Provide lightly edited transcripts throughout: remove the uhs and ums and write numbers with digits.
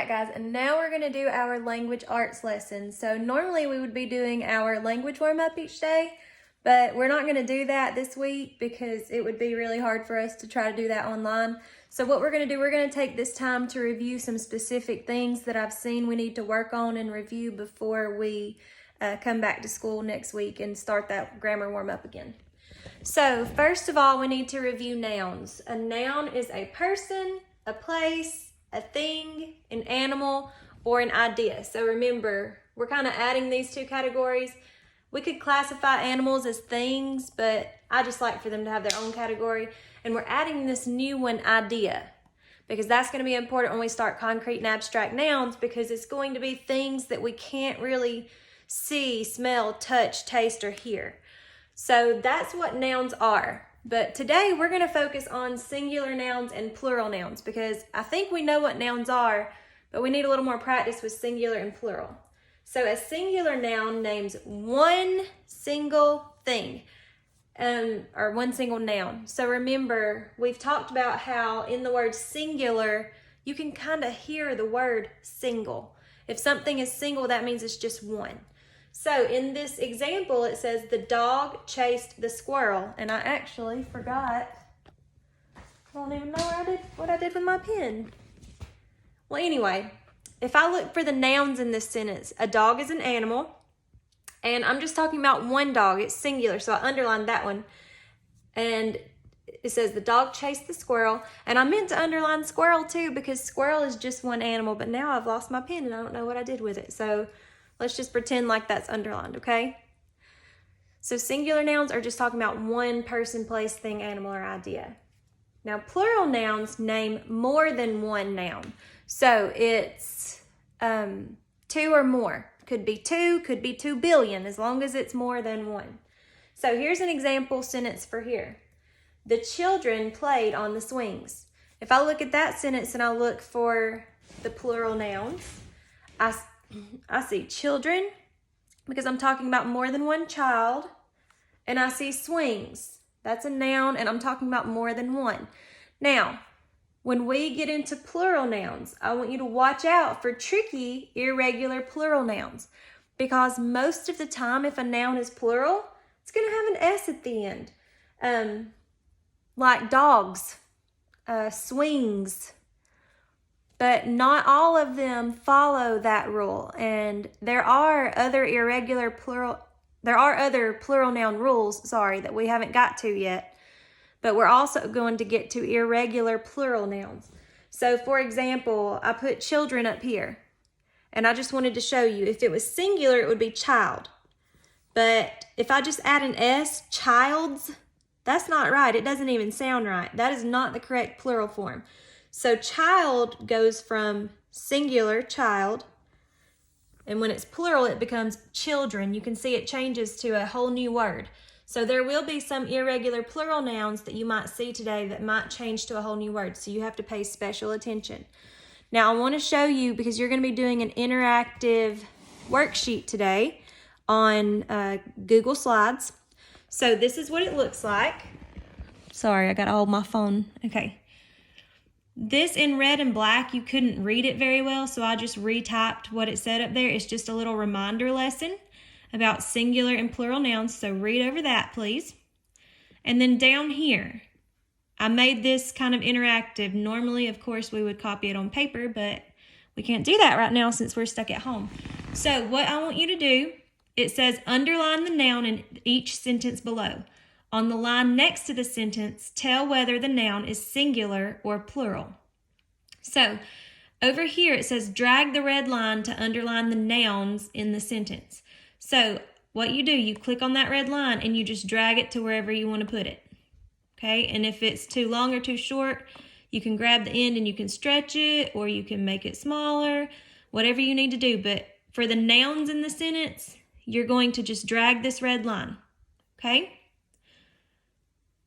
Alright guys, and now we're going to do our language arts lesson. So normally we would be doing our language warm-up each day, but we're not going to do that this week because it would be really hard for us to try to do that online. So what we're going to do, we're going to take this time to review some specific things that I've seen we need to work on and review before we come back to school next week and start that grammar warm-up again. So first of all, we need to review nouns. A noun is a person, a place, a thing, an animal, or an idea. So remember, we're kind of adding these two categories. We could classify animals as things, but I just like for them to have their own category. And we're adding this new one, idea, because that's going to be important when we start concrete and abstract nouns, because it's going to be things that we can't really see, smell, touch, taste, or hear. So that's what nouns are. But today we're going to focus on singular nouns and plural nouns because I think we know what nouns are, but we need a little more practice with singular and plural. So a singular noun names one single thing, or one single noun. So remember, we've talked about how in the word singular, you can kind of hear the word single. If something is single, that means it's just one. So in this example, it says the dog chased the squirrel, and I actually forgot. I don't even know what I did with my pen. Well, anyway, if I look for the nouns in this sentence, a dog is an animal, and I'm just talking about one dog. It's singular, so I underlined that one. And it says the dog chased the squirrel, and I meant to underline squirrel too because squirrel is just one animal, but now I've lost my pen and I don't know what I did with it. So let's just pretend like that's underlined, okay? So singular nouns are just talking about one person, place, thing, animal, or idea. Now plural nouns name more than one noun. So it's two or more. Could be 2 billion, as long as it's more than one. So here's an example sentence for here. The children played on the swings. If I look at that sentence and I look for the plural nouns, I see children, because I'm talking about more than one child, and I see swings. That's a noun, and I'm talking about more than one. Now, when we get into plural nouns, I want you to watch out for tricky, irregular plural nouns, because most of the time, if a noun is plural, it's going to have an S at the end, like dogs, swings. But not all of them follow that rule, and there are other plural noun rules, that we haven't got to yet, but we're also going to get to irregular plural nouns. So for example, I put children up here, and I just wanted to show you, if it was singular, it would be child. But if I just add an S, childs, that's not right. It doesn't even sound right. That is not the correct plural form. So child goes from singular, child, and when it's plural, it becomes children. You can see it changes to a whole new word. So there will be some irregular plural nouns that you might see today that might change to a whole new word. So you have to pay special attention. Now I want to show you, because you're going to be doing an interactive worksheet today on Google Slides. So this is what it looks like. Sorry, I got to hold my phone. Okay. This in red and black, you couldn't read it very well, so I just retyped what it said up there. It's just a little reminder lesson about singular and plural nouns, so read over that, please. And then down here, I made this kind of interactive. Normally, of course, we would copy it on paper, but we can't do that right now since we're stuck at home. So what I want you to do, it says underline the noun in each sentence below. On the line next to the sentence, tell whether the noun is singular or plural. So over here it says drag the red line to underline the nouns in the sentence. So what you do, you click on that red line and you just drag it to wherever you want to put it. Okay, and if it's too long or too short, you can grab the end and you can stretch it, or you can make it smaller, whatever you need to do. But for the nouns in the sentence, you're going to just drag this red line. Okay?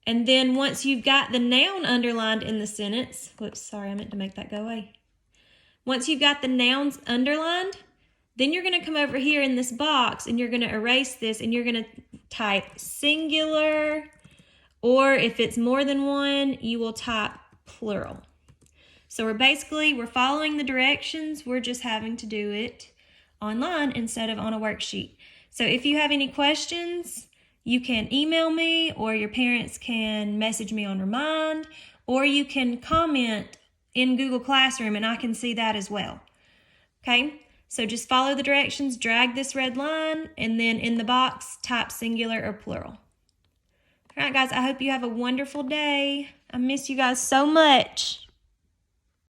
And then once you've got the noun underlined in the sentence, whoops, sorry, I meant to make that go away. Once you've got the nouns underlined, then you're going to come over here in this box and you're going to erase this and you're going to type singular, or if it's more than one, you will type plural. So we're following the directions. We're just having to do it online instead of on a worksheet. So if you have any questions, you can email me, or your parents can message me on Remind, or you can comment in Google Classroom and I can see that as well. Okay, so just follow the directions, drag this red line, and then in the box, type singular or plural. All right, guys, I hope you have a wonderful day. I miss you guys so much.